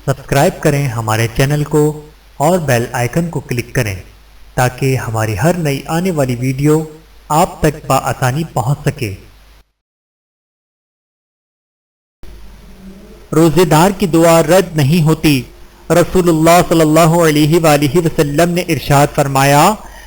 Subscribe کریں ہمارے channel کو اور بیل آئیکن کو کلک کریں تاکہ ہماری ہر نئی آنے والی ویڈیو آپ تک بآسانی پہنچ سکے۔ روزے دار کی دعا رد نہیں ہوتی۔ رسول اللہ صلی اللہ علیہ وآلہ وسلم نے ارشاد فرمایا،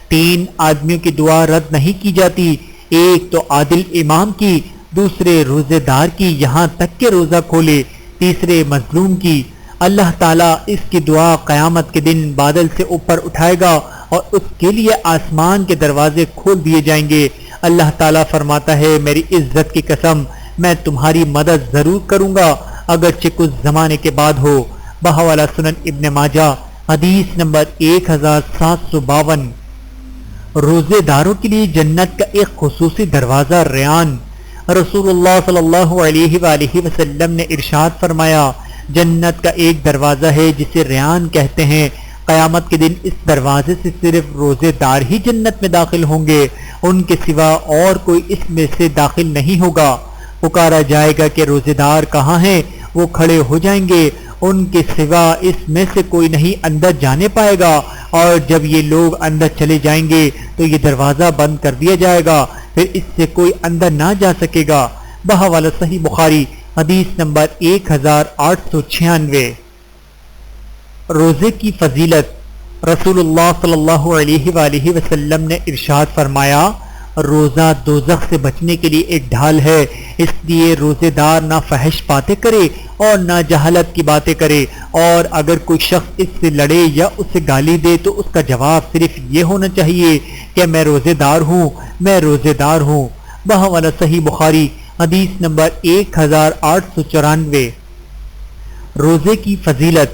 3 آدمیوں کی دعا رد نہیں کی جاتی، ایک تو عادل امام کی، دوسرے روزے دار کی یہاں تک کہ روزہ کھولے، تیسرے مظلوم کی۔ اللہ تعالیٰ اس کی دعا قیامت کے دن بادل سے اوپر اٹھائے گا اور اس کے لیے آسمان کے دروازے کھول دیے جائیں گے۔ اللہ تعالیٰ فرماتا ہے، میری عزت کی قسم میں تمہاری مدد ضرور کروں گا اگرچہ کچھ زمانے کے بعد ہو۔ بحوالہ سنن ابن ماجہ حدیث نمبر 1752۔ روزے داروں کے لیے جنت کا ایک خصوصی دروازہ ریان۔ رسول اللہ صلی اللہ علیہ وآلہ وسلم نے ارشاد فرمایا، جنت کا ایک دروازہ ہے جسے ریان کہتے ہیں، قیامت کے دن اس دروازے سے صرف روزے دار ہی جنت میں داخل ہوں گے، ان کے سوا اور کوئی اس میں سے داخل نہیں ہوگا۔ پکارا جائے گا کہ روزے دار کہاں ہیں؟ وہ کھڑے ہو جائیں گے، ان کے سوا اس میں سے کوئی نہیں اندر جانے پائے گا، اور جب یہ لوگ اندر چلے جائیں گے تو یہ دروازہ بند کر دیا جائے گا، پھر اس سے کوئی اندر نہ جا سکے گا۔ بحوالہ صحیح بخاری حدیث نمبر 1896۔ روزے کی فضیلت۔ رسول اللہ صلی اللہ علیہ وآلہ وسلم نے ارشاد فرمایا، روزہ دوزخ سے بچنے کے لیے ایک ڈھال ہے، اس لیے روزے دار نہ فحش باتیں کرے اور نہ جہالت کی باتیں کرے، اور اگر کوئی شخص اس سے لڑے یا اس سے گالی دے تو اس کا جواب صرف یہ ہونا چاہیے کہ میں روزے دار ہوں، میں روزے دار ہوں۔ بحوالہ صحیح بخاری حدیث نمبر 1894۔ روزے کی فضیلت۔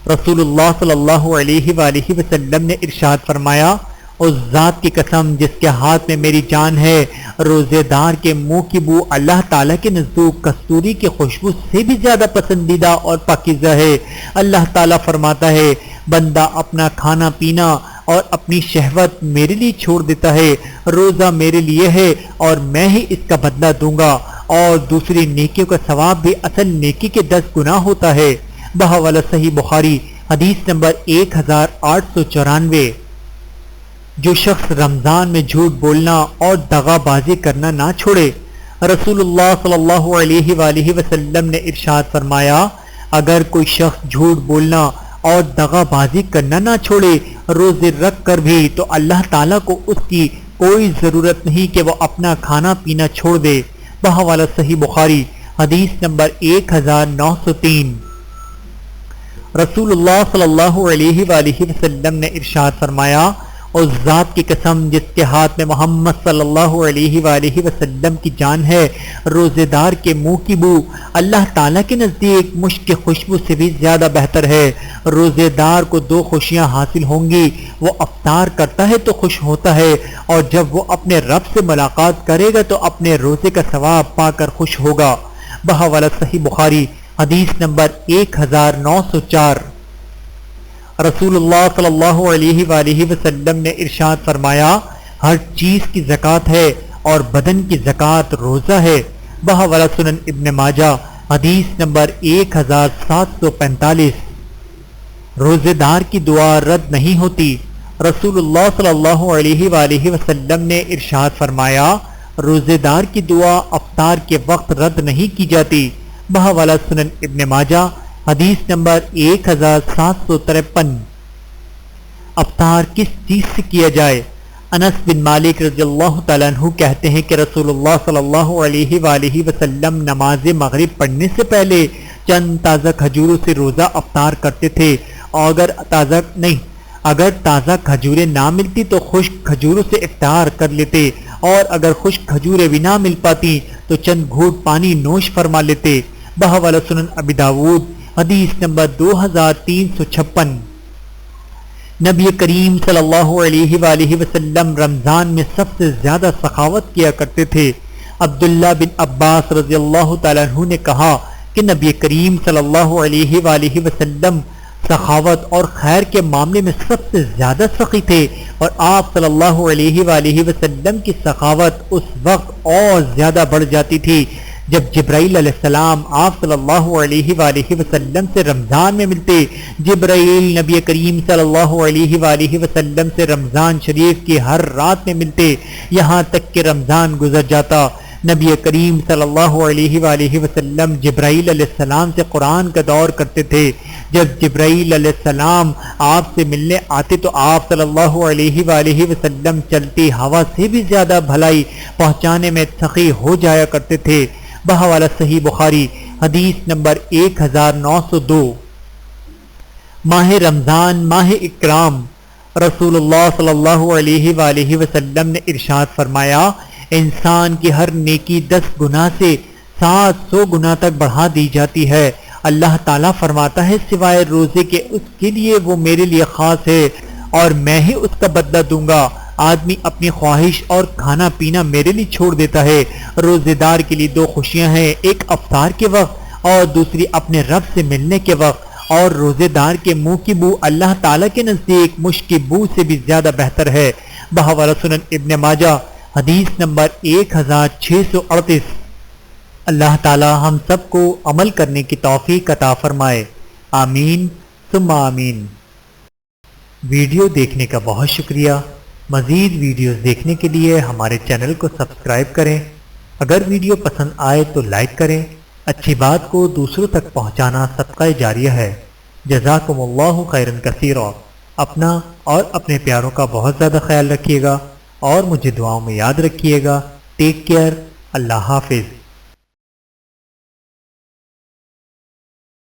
رسول اللہ صلی اللہ علیہ وآلہ وسلم نے ارشاد فرمایا، اس ذات کی قسم جس کے ہاتھ میں میری جان ہے، روزے دار کے منہ کی بو اللہ تعالیٰ کے نزدیک کستوری کی خوشبو سے بھی زیادہ پسندیدہ اور پاکیزہ ہے۔ اللہ تعالیٰ فرماتا ہے، بندہ اپنا کھانا پینا اور اپنی شہوت میرے لیے چھوڑ دیتا ہے، روزہ میرے لیے ہے اور میں ہی اس کا بدلہ دوں گا، اور دوسری نیکیوں کا ثواب بھی اصل نیکی کے 10 گنا ہوتا ہے۔ بحوالہ صحیح بخاری حدیث نمبر 1894۔ جو شخص رمضان میں جھوٹ بولنا اور دغا بازی کرنا نہ چھوڑے۔ رسول اللہ صلی اللہ علیہ وآلہ وسلم نے ارشاد فرمایا، اگر کوئی شخص جھوٹ بولنا اور دغا بازی کرنا نہ چھوڑے روزے رکھ کر بھی، تو اللہ تعالیٰ کو اس کی کوئی ضرورت نہیں کہ وہ اپنا کھانا پینا چھوڑ دے۔ بحوالہ صحیح بخاری حدیث نمبر 1903۔ رسول اللہ صلی اللہ علیہ وآلہ وسلم نے ارشاد فرمایا، اس ذات کی قسم جس کے ہاتھ میں محمد صلی اللہ علیہ وآلہ وسلم کی جان ہے، روزے دار کے منہ کی بو اللہ تعالیٰ کے نزدیک مشک کی خوشبو سے بھی زیادہ بہتر ہے۔ روزے دار کو 2 خوشیاں حاصل ہوں گی، وہ افطار کرتا ہے تو خوش ہوتا ہے، اور جب وہ اپنے رب سے ملاقات کرے گا تو اپنے روزے کا ثواب پا کر خوش ہوگا۔ بحوالہ صحیح بخاری حدیث نمبر 1904۔ رسول اللہ صلی اللہ علیہ وآلہ وسلم نے ارشاد فرمایا، ہر چیز کی زکوٰۃ ہے اور بدن کی زکوٰۃ روزہ ہے۔ بحوالہ سنن ابن ماجہ حدیث نمبر 1745۔ روزے دار کی دعا رد نہیں ہوتی۔ رسول اللہ صلی اللہ علیہ وآلہ وسلم نے ارشاد فرمایا، روزے دار کی دعا افطار کے وقت رد نہیں کی جاتی۔ بحوالہ سنن ابن ماجہ حدیث نمبر 1753۔ افطار کس چیز سے کیا جائے؟ انس بن مالک رضی اللہ تعالیٰ عنہ کہتے ہیں کہ رسول اللہ صلی اللہ علیہ وآلہ وسلم نماز مغرب پڑھنے سے پہلے چند تازہ کھجوروں سے روزہ افطار کرتے تھے، اور اگر تازہ کھجوریں نہ ملتی تو خشک کھجوروں سے افطار کر لیتے، اور اگر خشک کھجوریں بھی نہ مل پاتی تو چند گھونٹ پانی نوش فرما لیتے۔ بحوالہ سنن ابی داود حدیث نمبر 2356۔ نبی کریم صلی اللہ علیہ وآلہ وسلم رمضان میں سب سے زیادہ سخاوت کیا کرتے تھے۔ عبداللہ بن عباس رضی اللہ تعالیٰ عنہ نے کہا کہ نبی کریم صلی اللہ علیہ وآلہ وسلم سخاوت اور خیر کے معاملے میں سب سے زیادہ سخی تھے، اور آپ صلی اللہ علیہ وآلہ وسلم کی سخاوت اس وقت اور زیادہ بڑھ جاتی تھی جب جبرائیل علیہ السلام آپ صلی اللہ علیہ وآلہ وسلم سے رمضان میں ملتے، جبرائیل نبی کریم صلی اللہ علیہ وآلہ وسلم سے رمضان شریف کی ہر رات میں ملتے، یہاں تک کہ رمضان گزر جاتا۔ نبی کریم صلی اللہ علیہ وآلہ وسلم جبرائیل علیہ السلام سے قرآن کا دور کرتے تھے۔ جب جبرائیل علیہ السلام آپ سے ملنے آتے تو آپ صلی اللہ علیہ وآلہ وسلم چلتی ہوا سے بھی زیادہ بھلائی پہنچانے میں سخی ہو جایا کرتے تھے۔ بحوالہ صحیح بخاری حدیث نمبر 1902۔ ماہ رمضان ماہ اکرام، رسول اللہ صلی اللہ علیہ وآلہ وسلم نے ارشاد فرمایا، انسان کی ہر نیکی 10 گنا سے 700 گنا تک بڑھا دی جاتی ہے۔ اللہ تعالیٰ فرماتا ہے سوائے روزے کے اس کے لیے وہ میرے لیے خاص ہے اور میں ہی اس کا بدلہ دوں گا۔ آدمی اپنی خواہش اور کھانا پینا میرے لیے چھوڑ دیتا ہے۔ روزے دار کے لیے 2 خوشیاں ہیں، ایک افطار کے وقت اور دوسری اپنے رب سے ملنے کے وقت، اور روزے دار کے منہ کی بو اللہ تعالیٰ کے نزدیک مشک کی بو سے بھی زیادہ بہتر ہے۔ بحوالہ سنن ابن ماجہ حدیث نمبر 1638۔ اللہ تعالی ہم سب کو عمل کرنے کی توفیق عطا فرمائے، آمین ثم آمین۔ ویڈیو دیکھنے کا بہت شکریہ۔ مزید ویڈیوز دیکھنے کے لیے ہمارے چینل کو سبسکرائب کریں۔ اگر ویڈیو پسند آئے تو لائک کریں۔ اچھی بات کو دوسروں تک پہنچانا صدقہ جاریہ ہے۔ جزاکم اللہ خیرا کثیرا۔ اپنا اور اپنے پیاروں کا بہت زیادہ خیال رکھیے گا اور مجھے دعاؤں میں یاد رکھیے گا۔ Take care. اللہ حافظ۔